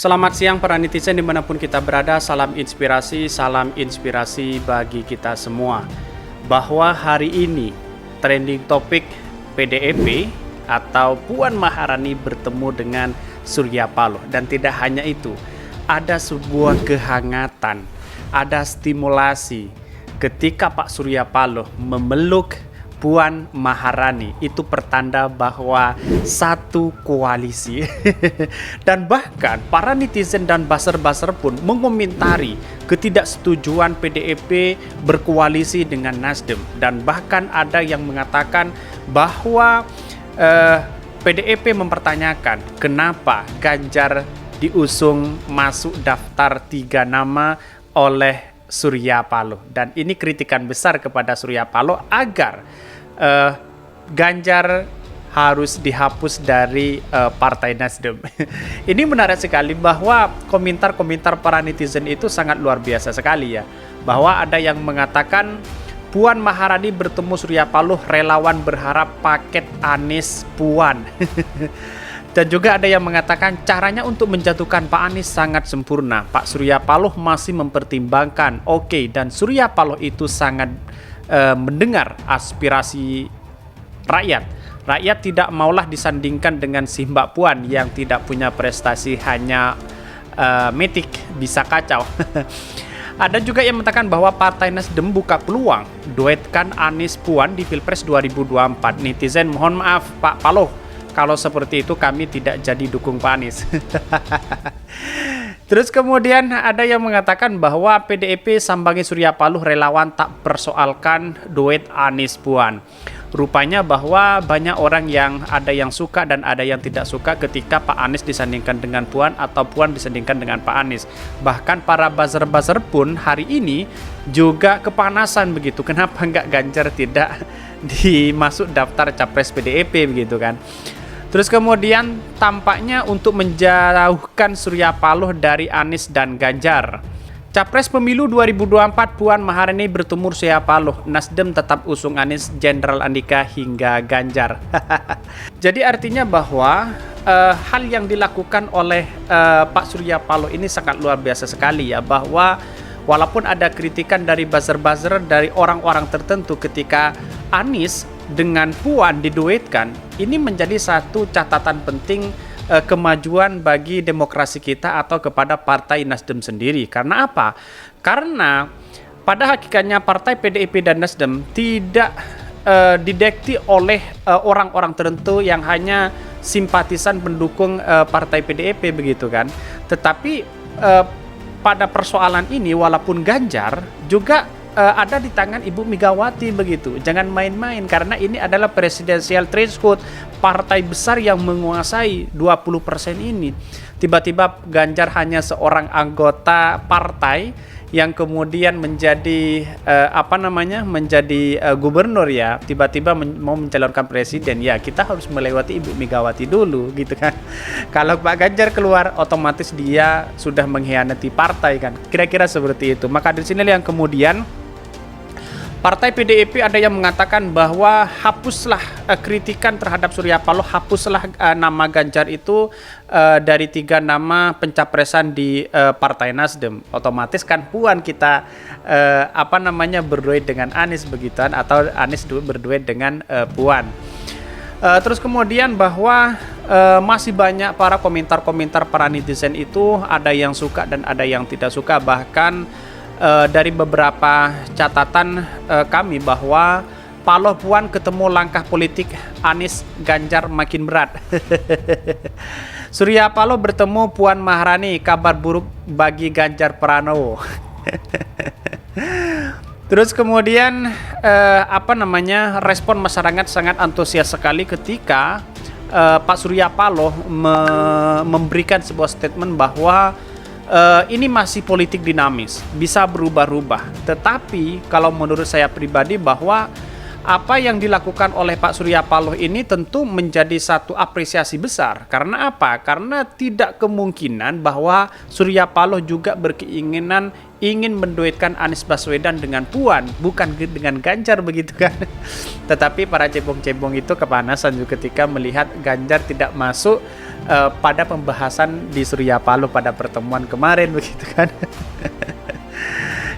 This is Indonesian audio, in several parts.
Selamat siang para netizen dimanapun kita berada, salam inspirasi bagi kita semua. Bahwa hari ini trending topik PDIP atau Puan Maharani bertemu dengan Surya Paloh. Dan tidak hanya itu, ada sebuah kehangatan, ada stimulasi ketika Pak Surya Paloh memeluk Puan Maharani. Itu pertanda bahwa satu koalisi. Dan bahkan para netizen dan buzzer-buzzer pun mengomentari ketidaksetujuan PDIP berkoalisi dengan Nasdem. Dan bahkan ada yang mengatakan bahwa PDIP mempertanyakan kenapa Ganjar diusung masuk daftar 3 nama oleh Surya Paloh. Dan ini kritikan besar kepada Surya Paloh agar Ganjar harus dihapus dari Partai Nasdem. Ini menarik sekali bahwa komentar-komentar para netizen itu sangat luar biasa sekali ya. Bahwa ada yang mengatakan Puan Maharani bertemu Surya Paloh, relawan berharap paket Anies Puan. Dan juga ada yang mengatakan caranya untuk menjatuhkan Pak Anies sangat sempurna. Pak Surya Paloh masih mempertimbangkan. Oke, dan Surya Paloh itu sangat mendengar aspirasi rakyat. Rakyat tidak maulah disandingkan dengan si Mbak Puan yang tidak punya prestasi, hanya metik, bisa kacau. Ada juga yang mengatakan bahwa Partai Nasdem buka peluang duetkan Anies Puan di Pilpres 2024. Netizen mohon maaf Pak Paloh, kalau seperti itu kami tidak jadi dukung Pak Anies. Terus kemudian ada yang mengatakan bahwa PDIP sambangi Surya Paloh, relawan tak persoalkan duet Anies Puan. Rupanya bahwa banyak orang yang ada yang suka dan ada yang tidak suka ketika Pak Anies disandingkan dengan Puan atau Puan disandingkan dengan Pak Anies. Bahkan para buzzer-buzzer pun hari ini juga kepanasan begitu. Kenapa enggak Ganjar tidak dimasuk daftar capres PDIP begitu kan? Terus kemudian tampaknya untuk menjauhkan Surya Paloh dari Anies dan Ganjar. Capres pemilu 2024 Puan Maharani bertemu Surya Paloh. Nasdem tetap usung Anies, Jenderal Andika hingga Ganjar. Jadi artinya bahwa hal yang dilakukan oleh Pak Surya Paloh ini sangat luar biasa sekali ya. Bahwa walaupun ada kritikan dari buzzer-buzzer, dari orang-orang tertentu ketika Anies dengan Puan diduetkan, ini menjadi satu catatan penting kemajuan bagi demokrasi kita atau kepada Partai Nasdem sendiri. Karena apa? Karena pada hakikatnya Partai PDIP dan Nasdem tidak didekti oleh orang-orang tertentu yang hanya simpatisan pendukung Partai PDIP begitu kan. Tetapi pada persoalan ini walaupun Ganjar juga ada di tangan Ibu Megawati begitu. Jangan main-main karena ini adalah presidensial threshold, partai besar yang menguasai 20% ini. Tiba-tiba Ganjar hanya seorang anggota partai yang kemudian menjadi menjadi gubernur ya, tiba-tiba mau mencalonkan presiden ya, kita harus melewati Ibu Megawati dulu gitu kan. Kalau Pak Ganjar keluar otomatis dia sudah mengkhianati partai kan, kira-kira seperti itu. Maka di sini yang kemudian Partai PDIP ada yang mengatakan bahwa hapuslah kritikan terhadap Surya Paloh, hapuslah nama Ganjar itu dari 3 nama pencapresan di Partai Nasdem. Otomatis kan Puan kita berduet dengan Anies begituan, atau Anies berduet dengan Puan. Terus kemudian bahwa masih banyak para komentar-komentar para netizen itu, ada yang suka dan ada yang tidak suka. Bahkan dari beberapa catatan kami bahwa Paloh Puan ketemu langkah politik Anies Ganjar makin berat. Surya Paloh bertemu Puan Maharani, kabar buruk bagi Ganjar Pranowo. Terus kemudian respon masyarakat sangat antusias sekali ketika Pak Surya Paloh memberikan sebuah statement bahwa ini masih politik dinamis, bisa berubah-ubah. Tetapi kalau menurut saya pribadi bahwa apa yang dilakukan oleh Pak Surya Paloh ini tentu menjadi satu apresiasi besar. Karena apa? Karena tidak kemungkinan bahwa Surya Paloh juga berkeinginan ingin menduetkan Anies Baswedan dengan Puan, bukan dengan Ganjar begitu kan. Tetapi para cebong-cebong itu kepanasan juga ketika melihat Ganjar tidak masuk pada pembahasan di Surya Paloh pada pertemuan kemarin begitu kan.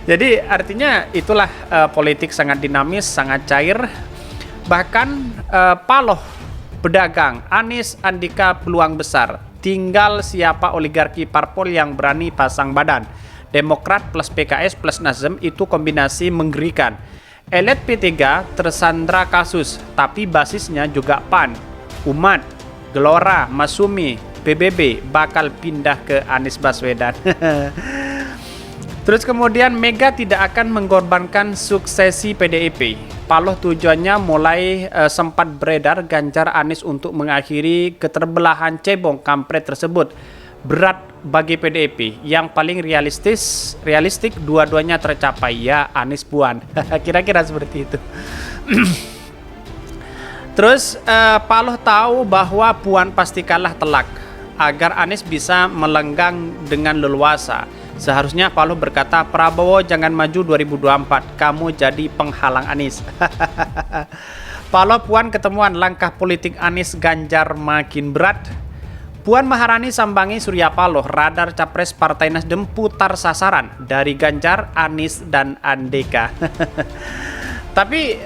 Jadi artinya itulah politik sangat dinamis, sangat cair. Bahkan Paloh pedagang, Anies Andika peluang besar. Tinggal siapa oligarki parpol yang berani pasang badan. Demokrat plus PKS plus Nasdem itu kombinasi mengerikan. Elit P3 tersandra kasus, tapi basisnya juga PAN, Umat, Gelora, Masumi, PBB bakal pindah ke Anies Baswedan. Terus kemudian Mega tidak akan mengorbankan suksesi PDIP. Paloh tujuannya mulai sempat beredar Ganjar Anies untuk mengakhiri keterbelahan cebong kampret tersebut. Berat bagi PDIP. Yang paling realistik dua-duanya tercapai, ya Anies Puan. Kira-kira seperti itu. Terus Paloh tahu bahwa Puan pasti kalah telak agar Anies bisa melenggang dengan leluasa. Seharusnya Paloh berkata, Prabowo jangan maju 2024, kamu jadi penghalang Anies. Paloh Puan ketemuan, langkah politik Anies Ganjar makin berat. Puan Maharani sambangi Surya Paloh, radar capres Partai Nasdem putar sasaran dari Ganjar, Anies, dan Andika. Tapi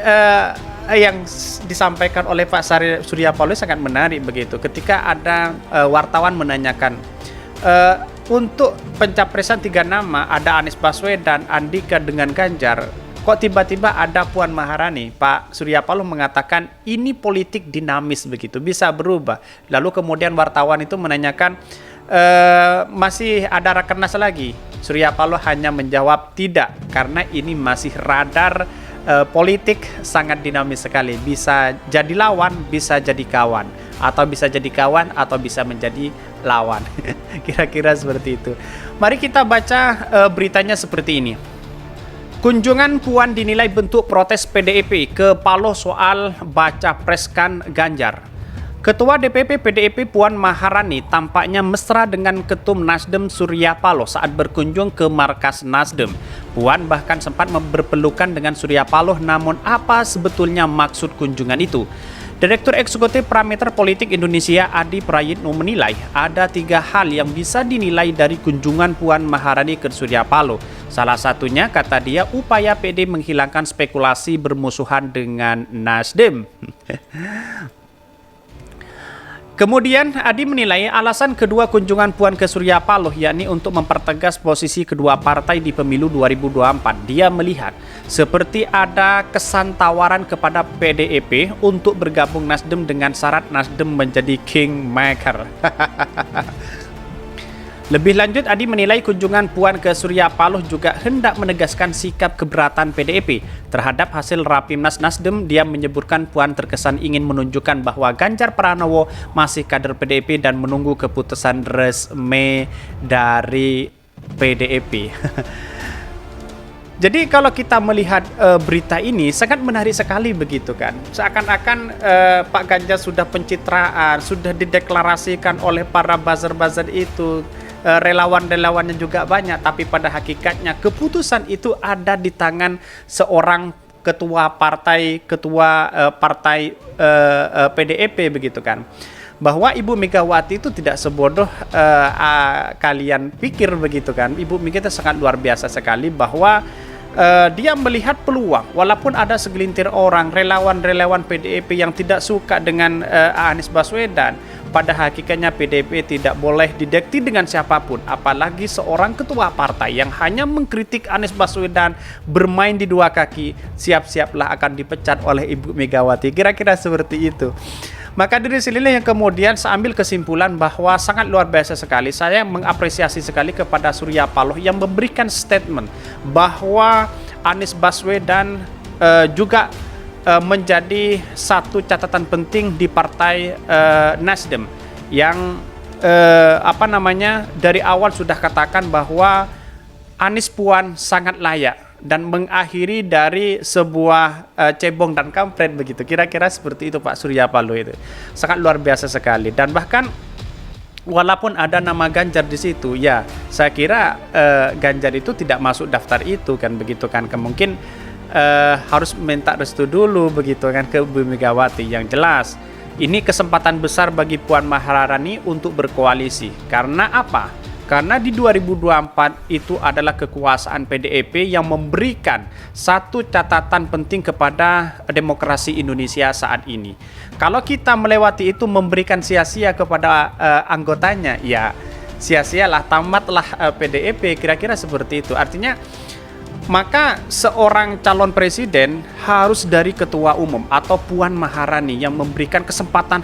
yang disampaikan oleh Pak Surya Paloh sangat menarik begitu. Ketika ada wartawan menanyakan, untuk pencapresan 3 nama, ada Anies Baswedan, Andika, dengan Ganjar. Kok tiba-tiba ada Puan Maharani? Pak Surya Paloh mengatakan ini politik dinamis begitu, bisa berubah. Lalu kemudian wartawan itu menanyakan, masih ada rakernas lagi? Surya Paloh hanya menjawab tidak, karena ini masih radar politik sangat dinamis sekali. Bisa jadi lawan, bisa jadi kawan. Atau bisa jadi kawan, atau bisa menjadi lawan. Kira-kira seperti itu. Mari kita baca beritanya seperti ini. Kunjungan Puan dinilai bentuk protes PDIP ke Paloh soal baca preskan Ganjar. Ketua DPP PDIP Puan Maharani tampaknya mesra dengan Ketum Nasdem Surya Paloh saat berkunjung ke markas Nasdem. Puan bahkan sempat berpelukan dengan Surya Paloh, namun apa sebetulnya maksud kunjungan itu? Direktur Eksekutif Parameter Politik Indonesia Adi Prayitno menilai ada 3 hal yang bisa dinilai dari kunjungan Puan Maharani ke Surya Paloh. Salah satunya, kata dia, upaya PD menghilangkan spekulasi bermusuhan dengan Nasdem. Kemudian Adi menilai alasan kedua kunjungan Puan ke Surya Paloh yakni untuk mempertegas posisi kedua partai di pemilu 2024. Dia melihat seperti ada kesan tawaran kepada PDIP untuk bergabung Nasdem dengan syarat Nasdem menjadi kingmaker. Lebih lanjut, Adi menilai kunjungan Puan ke Surya Paloh juga hendak menegaskan sikap keberatan PDIP terhadap hasil Rapimnas Nasdem. Dia menyebutkan Puan terkesan ingin menunjukkan bahwa Ganjar Pranowo masih kader PDIP dan menunggu keputusan resmi dari PDIP. Jadi kalau kita melihat berita ini sangat menarik sekali begitu kan. Seakan-akan Pak Ganjar sudah pencitraan, sudah dideklarasikan oleh para buzzer-buzzer itu. Relawan-relawannya juga banyak, tapi pada hakikatnya keputusan itu ada di tangan seorang ketua partai PDIP begitu kan. Bahwa Ibu Megawati itu tidak sebodoh kalian pikir begitu kan. Ibu Megawati sangat luar biasa sekali bahwa dia melihat peluang, walaupun ada segelintir orang relawan-relawan PDIP yang tidak suka dengan Anies Baswedan. Pada hakikatnya PDIP tidak boleh didekati dengan siapapun, apalagi seorang ketua partai yang hanya mengkritik Anies Baswedan, bermain di 2 kaki, siap-siaplah akan dipecat oleh Ibu Megawati. Kira-kira seperti itu. Maka dari sinilah yang kemudian saya ambil kesimpulan bahwa sangat luar biasa sekali. Saya mengapresiasi sekali kepada Surya Paloh yang memberikan statement bahwa Anies Baswedan juga menjadi satu catatan penting di partai Nasdem yang dari awal sudah katakan bahwa Anies Puan sangat layak dan mengakhiri dari sebuah cebong dan kampret begitu. Kira-kira seperti itu Pak Surya Paloh itu. Sangat luar biasa sekali, dan bahkan walaupun ada nama Ganjar di situ, ya saya kira Ganjar itu tidak masuk daftar itu kan begitu kan. Mungkin harus minta restu dulu begitu kan ke Bu Megawati. Yang jelas Ini kesempatan besar bagi Puan Maharani untuk berkoalisi. Karena apa? Karena di 2024 itu adalah kekuasaan PDIP yang memberikan satu catatan penting kepada demokrasi Indonesia saat ini. Kalau kita melewati itu memberikan sia-sia kepada anggotanya, ya sia-sialah, tamatlah PDIP, kira-kira seperti itu. Artinya maka seorang calon presiden harus dari ketua umum atau Puan Maharani yang memberikan kesempatan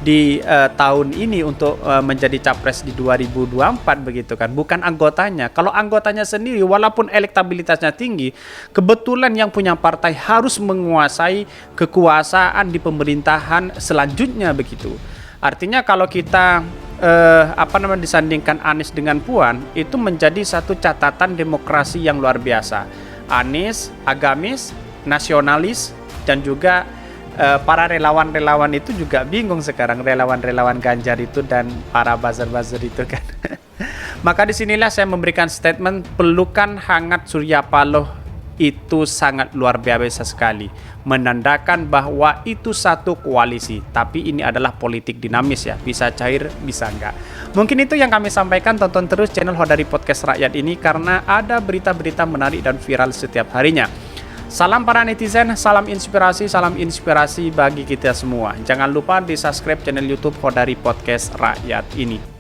di tahun ini untuk menjadi capres di 2024 begitu kan, bukan anggotanya. Kalau anggotanya sendiri walaupun elektabilitasnya tinggi, kebetulan yang punya partai harus menguasai kekuasaan di pemerintahan selanjutnya begitu. Artinya kalau kita disandingkan Anies dengan Puan, itu menjadi satu catatan demokrasi yang luar biasa. Anies agamis, nasionalis, dan juga para relawan-relawan itu juga bingung sekarang, relawan-relawan Ganjar itu dan para buzzer-buzzer itu kan. Maka disinilah saya memberikan statement pelukan hangat Surya Paloh itu sangat luar biasa sekali, menandakan bahwa itu satu koalisi, tapi ini adalah politik dinamis ya, bisa cair bisa enggak. Mungkin itu yang kami sampaikan. Tonton terus channel Hodari Podcast Rakyat ini karena ada berita-berita menarik dan viral setiap harinya. Salam para netizen, salam inspirasi bagi kita semua. Jangan lupa di subscribe channel YouTube Hodari Podcast Rakyat ini.